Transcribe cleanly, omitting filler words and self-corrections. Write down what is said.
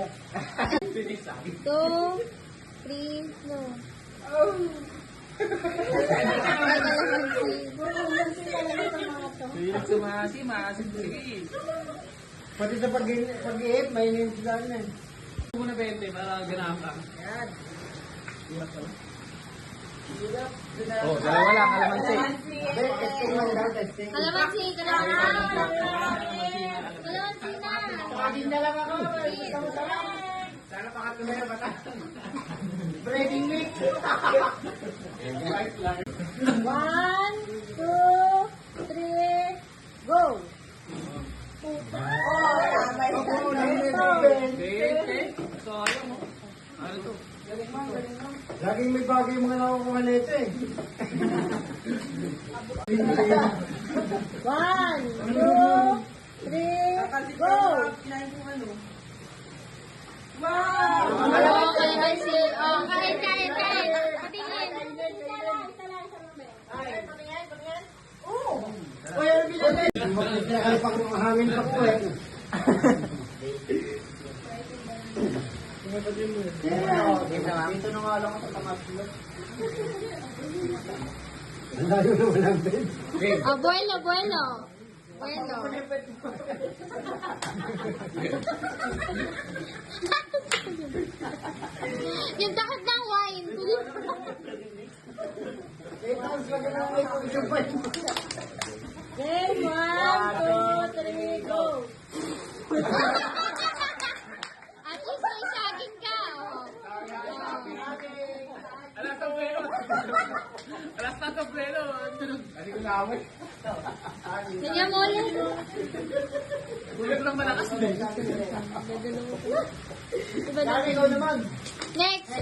2, 3, no. Sumasi, maasin sige. Pati sa pag-iip, may name sila na. Muna 20 para ganahan ka. Yan. Oh, dalawa lang, kalamansi. Testing lang daw, testing. Kalamansi, kalamansi. Kalamansi na. Pagin na lang ako. Sana pangatlo na yung bata. Breading mix. 1, 2, 3, go! Sayang mo. Ano to? Laging may bagay mga nakukuha na ito eh. 1, 2, 3, go! Wow! Oh, kalamansi. Oh, kahit. Patingin. Uy, ano bilhin? Pag hangin pa po eh. Dito na nga lang ako sa tamatlo. Ang layo na walang bed. Oh, bueno. Yung takot ng wine. Game 1, 2, 3, go! At least may saging ka. Alas ng pleno. Alas na ng pleno. Hindi ko naaway. Kanya mo ulit. Ulit lang malakas din. Diba Ikaw naman. Next.